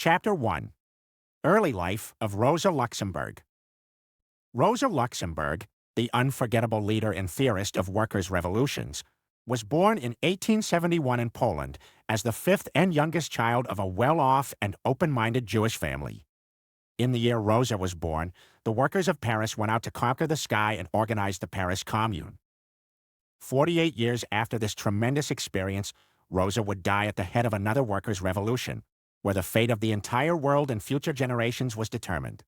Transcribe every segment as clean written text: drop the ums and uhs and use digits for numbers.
Chapter 1. Early Life of Rosa Luxemburg. Rosa Luxemburg, the unforgettable leader and theorist of workers' revolutions, was born in 1871 in Poland as the fifth and youngest child of a well-off and open-minded Jewish family. In the year Rosa was born, the workers of Paris went out to conquer the sky and organized the Paris Commune. 48 years after this tremendous experience, Rosa would die at the head of another workers' revolution, where the fate of the entire world and future generations was determined.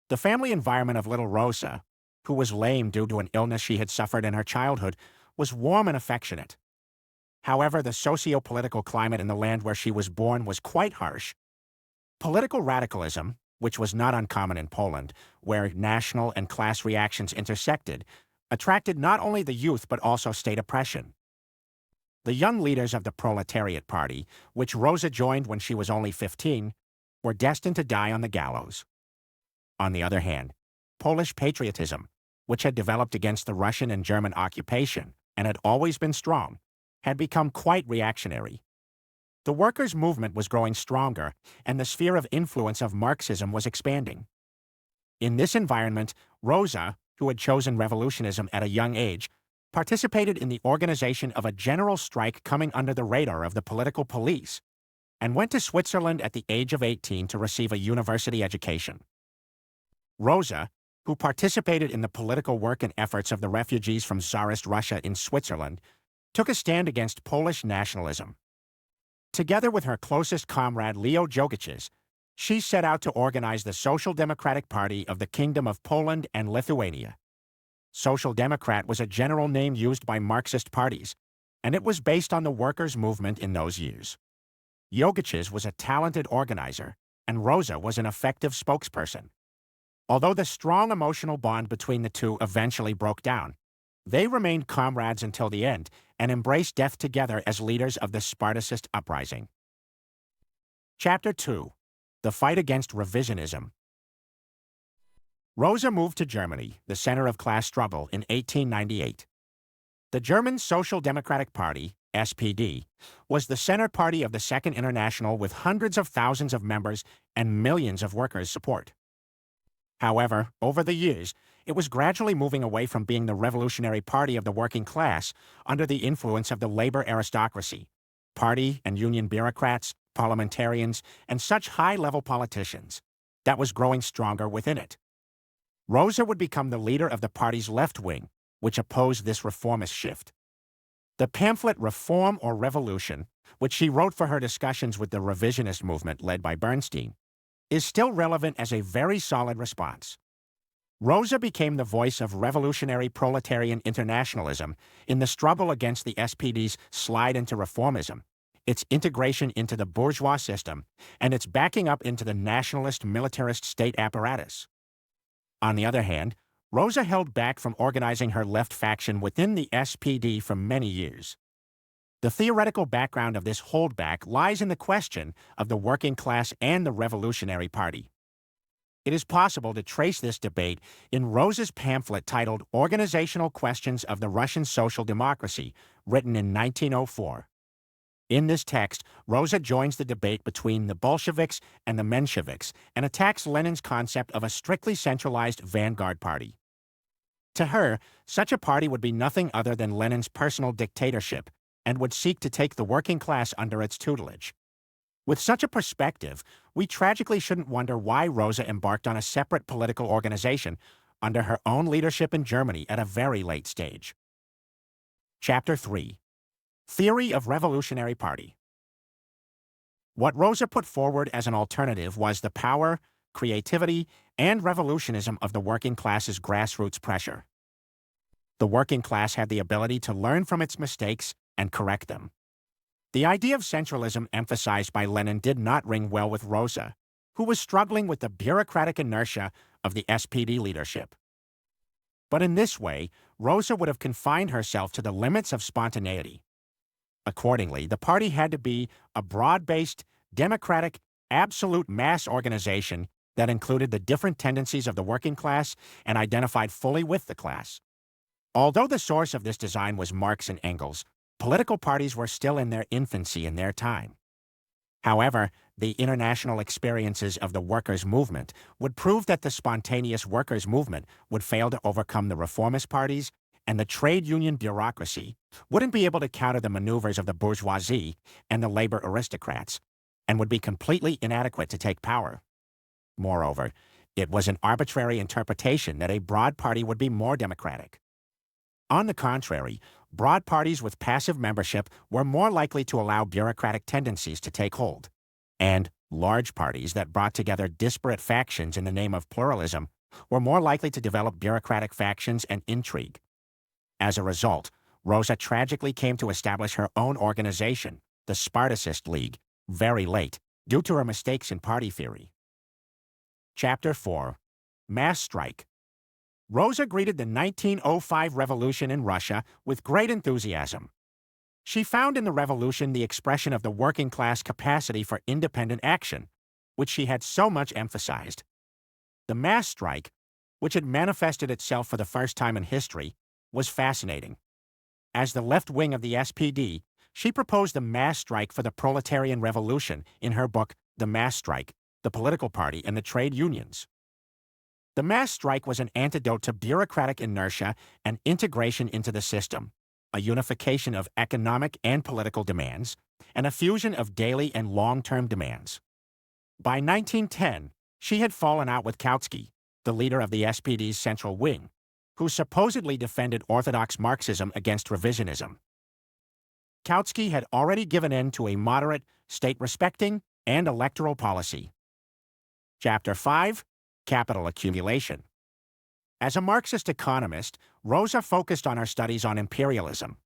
The family environment of little Rosa, who was lame due to an illness she had suffered in her childhood, was warm and affectionate. However, the socio-political climate in the land where she was born was quite harsh. Political radicalism, which was not uncommon in Poland, where national and class reactions intersected, attracted not only the youth but also state oppression. The young leaders of the Proletariat Party, which Rosa joined when she was only 15, were destined to die on the gallows. On the other hand, Polish patriotism, which had developed against the Russian and German occupation and had always been strong, had become quite reactionary. The workers' movement was growing stronger, and the sphere of influence of Marxism was expanding. In this environment, Rosa, who had chosen revolutionism at a young age, participated in the organization of a general strike coming under the radar of the political police, and went to Switzerland at the age of 18 to receive a university education. Rosa, who participated in the political work and efforts of the refugees from Tsarist Russia in Switzerland, took a stand against Polish nationalism. Together with her closest comrade Leo Jogiches, she set out to organize the Social Democratic Party of the Kingdom of Poland and Lithuania. Social Democrat was a general name used by Marxist parties, and it was based on the workers' movement in those years. Jogiches was a talented organizer, and Rosa was an effective spokesperson. Although the strong emotional bond between the two eventually broke down, they remained comrades until the end and embraced death together as leaders of the Spartacist Uprising. Chapter 2. The Fight Against Revisionism. Rosa moved to Germany, the center of class struggle, in 1898. The German Social Democratic Party, SPD, was the center party of the Second International with hundreds of thousands of members and millions of workers' support. However, over the years, it was gradually moving away from being the revolutionary party of the working class under the influence of the labor aristocracy, party and union bureaucrats, parliamentarians, and such high-level politicians, that was growing stronger within it. Rosa would become the leader of the party's left wing, which opposed this reformist shift. The pamphlet Reform or Revolution, which she wrote for her discussions with the revisionist movement led by Bernstein, is still relevant as a very solid response. Rosa became the voice of revolutionary proletarian internationalism in the struggle against the SPD's slide into reformism, its integration into the bourgeois system, and its backing up into the nationalist militarist state apparatus. On the other hand, Rosa held back from organizing her left faction within the SPD for many years. The theoretical background of this holdback lies in the question of the working class and the Revolutionary Party. It is possible to trace this debate in Rosa's pamphlet titled Organizational Questions of the Russian Social Democracy, written in 1904. In this text, Rosa joins the debate between the Bolsheviks and the Mensheviks and attacks Lenin's concept of a strictly centralized vanguard party. To her, such a party would be nothing other than Lenin's personal dictatorship and would seek to take the working class under its tutelage. With such a perspective, we tragically shouldn't wonder why Rosa embarked on a separate political organization under her own leadership in Germany at a very late stage. Chapter 3. Theory of Revolutionary Party. What Rosa put forward as an alternative was the power, creativity, and revolutionism of the working class's grassroots pressure. The working class had the ability to learn from its mistakes and correct them. The idea of centralism emphasized by Lenin did not ring well with Rosa, who was struggling with the bureaucratic inertia of the SPD leadership. But in this way, Rosa would have confined herself to the limits of spontaneity. Accordingly, the party had to be a broad-based, democratic, absolute mass organization that included the different tendencies of the working class and identified fully with the class. Although the source of this design was Marx and Engels, political parties were still in their infancy in their time. However, the international experiences of the workers' movement would prove that the spontaneous workers' movement would fail to overcome the reformist parties, and the trade union bureaucracy wouldn't be able to counter the maneuvers of the bourgeoisie and the labor aristocrats, and would be completely inadequate to take power. Moreover, it was an arbitrary interpretation that a broad party would be more democratic. On the contrary, broad parties with passive membership were more likely to allow bureaucratic tendencies to take hold, and large parties that brought together disparate factions in the name of pluralism were more likely to develop bureaucratic factions and intrigue. As a result, Rosa tragically came to establish her own organization, the Spartacist League, very late, due to her mistakes in party theory. Chapter 4. Mass Strike. Rosa greeted the 1905 revolution in Russia with great enthusiasm. She found in the revolution the expression of the working class capacity for independent action, which she had so much emphasized. The mass strike, which had manifested itself for the first time in history, was fascinating. As the left wing of the SPD, she proposed the mass strike for the proletarian revolution in her book The Mass Strike, the Political Party, and the Trade Unions. The mass strike was an antidote to bureaucratic inertia and integration into the system, a unification of economic and political demands, and a fusion of daily and long-term demands. By 1910, she had fallen out with Kautsky, the leader of the SPD's central wing, who supposedly defended orthodox Marxism against revisionism. Kautsky had already given in to a moderate, state-respecting, and electoral policy. Chapter 5. Capital Accumulation. As a Marxist economist, Rosa focused on her studies on imperialism.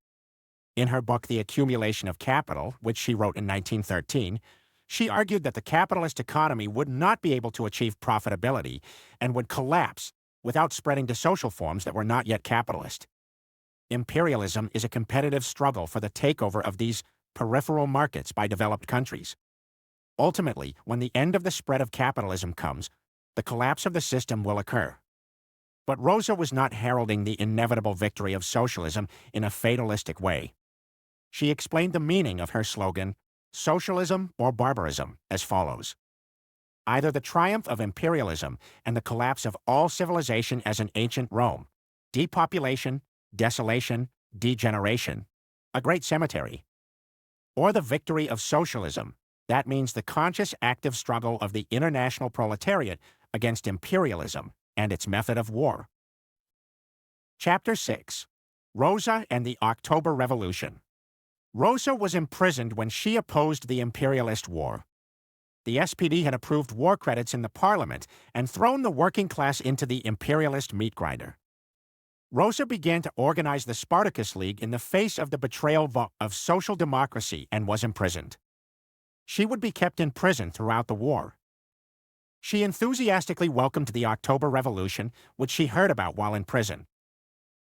In her book The Accumulation of Capital, which she wrote in 1913, she argued that the capitalist economy would not be able to achieve profitability and would collapse without spreading to social forms that were not yet capitalist. Imperialism is a competitive struggle for the takeover of these peripheral markets by developed countries. Ultimately, when the end of the spread of capitalism comes, the collapse of the system will occur. But Rosa was not heralding the inevitable victory of socialism in a fatalistic way. She explained the meaning of her slogan, "Socialism or barbarism," as follows. Either the triumph of imperialism and the collapse of all civilization as in ancient Rome, depopulation, desolation, degeneration, a great cemetery, or the victory of socialism. That means the conscious, active struggle of the international proletariat against imperialism and its method of war. Chapter 6. Rosa and the October Revolution. Rosa was imprisoned when she opposed the imperialist war. The SPD had approved war credits in the parliament and thrown the working class into the imperialist meat grinder. Rosa began to organize the Spartacist League in the face of the betrayal of social democracy and was imprisoned. She would be kept in prison throughout the war. She enthusiastically welcomed the October Revolution, which she heard about while in prison.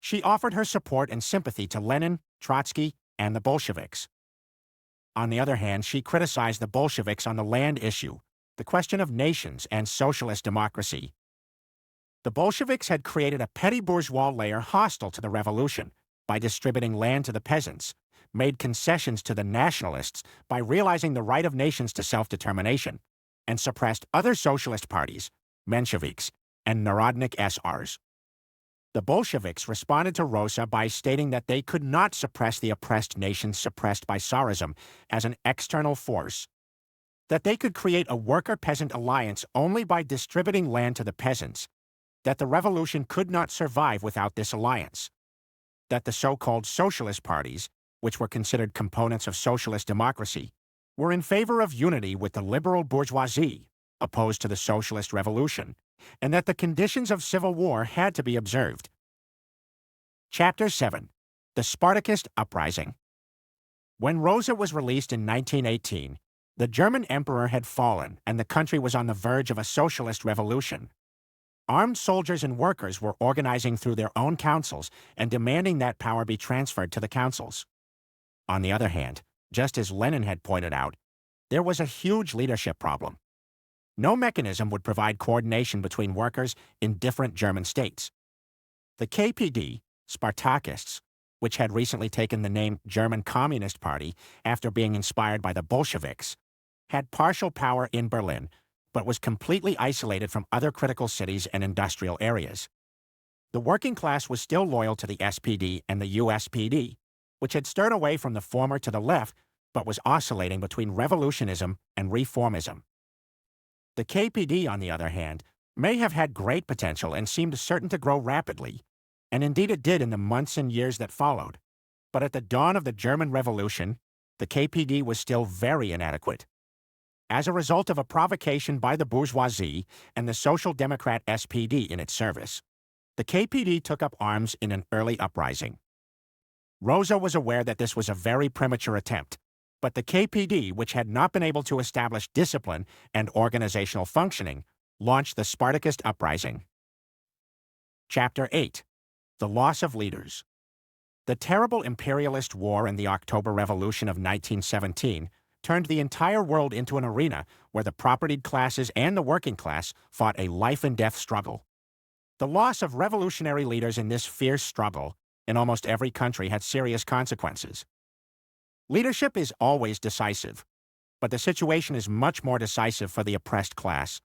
She offered her support and sympathy to Lenin, Trotsky, and the Bolsheviks. On the other hand, she criticized the Bolsheviks on the land issue, the question of nations and socialist democracy. The Bolsheviks had created a petty bourgeois layer hostile to the revolution by distributing land to the peasants, made concessions to the nationalists by realizing the right of nations to self-determination, and suppressed other socialist parties, Mensheviks, and Narodnik SRs. The Bolsheviks responded to Rosa by stating that they could not suppress the oppressed nations suppressed by Tsarism as an external force, that they could create a worker-peasant alliance only by distributing land to the peasants, that the revolution could not survive without this alliance, that the so-called socialist parties, which were considered components of socialist democracy, were in favor of unity with the liberal bourgeoisie, opposed to the socialist revolution, and that the conditions of civil war had to be observed. Chapter 7. The Spartacist Uprising. When Rosa was released in 1918, the German emperor had fallen and the country was on the verge of a socialist revolution. Armed soldiers and workers were organizing through their own councils and demanding that power be transferred to the councils. On the other hand, just as Lenin had pointed out, there was a huge leadership problem. No mechanism would provide coordination between workers in different German states. The KPD, Spartacists, which had recently taken the name German Communist Party after being inspired by the Bolsheviks, had partial power in Berlin, but was completely isolated from other critical cities and industrial areas. The working class was still loyal to the SPD and the USPD, which had stirred away from the former to the left, but was oscillating between revolutionism and reformism. The KPD, on the other hand, may have had great potential and seemed certain to grow rapidly, and indeed it did in the months and years that followed. But at the dawn of the German Revolution, the KPD was still very inadequate. As a result of a provocation by the bourgeoisie and the Social Democrat SPD in its service, the KPD took up arms in an early uprising. Rosa was aware that this was a very premature attempt, but the KPD, which had not been able to establish discipline and organizational functioning, launched the Spartacist Uprising. Chapter 8. The Loss of Leaders. The terrible imperialist war and the October Revolution of 1917 turned the entire world into an arena where the propertied classes and the working class fought a life-and-death struggle. The loss of revolutionary leaders in this fierce struggle in almost every country had serious consequences. Leadership is always decisive, but the situation is much more decisive for the oppressed class.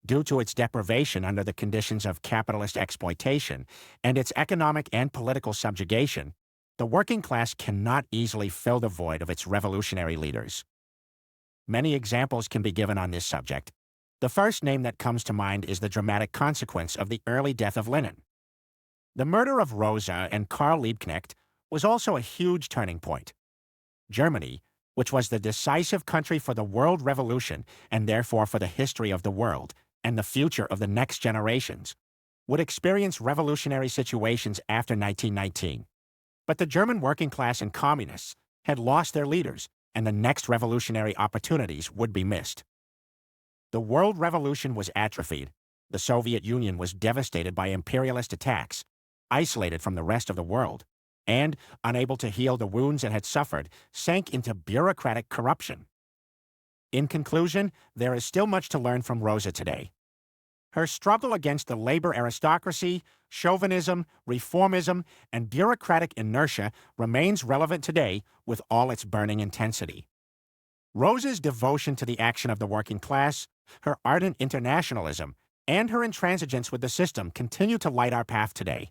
Due to its deprivation under the conditions of capitalist exploitation and its economic and political subjugation, the working class cannot easily fill the void of its revolutionary leaders. Many examples can be given on this subject. The first name that comes to mind is the dramatic consequence of the early death of Lenin. The murder of Rosa and Karl Liebknecht was also a huge turning point. Germany, which was the decisive country for the world revolution and therefore for the history of the world and the future of the next generations, would experience revolutionary situations after 1919. But the German working class and communists had lost their leaders, and the next revolutionary opportunities would be missed. The world revolution was atrophied. The Soviet Union was devastated by imperialist attacks, isolated from the rest of the world, and, unable to heal the wounds it had suffered, sank into bureaucratic corruption. In conclusion, there is still much to learn from Rosa today. Her struggle against the labor aristocracy, chauvinism, reformism, and bureaucratic inertia remains relevant today with all its burning intensity. Rosa's devotion to the action of the working class, her ardent internationalism, and her intransigence with the system continue to light our path today.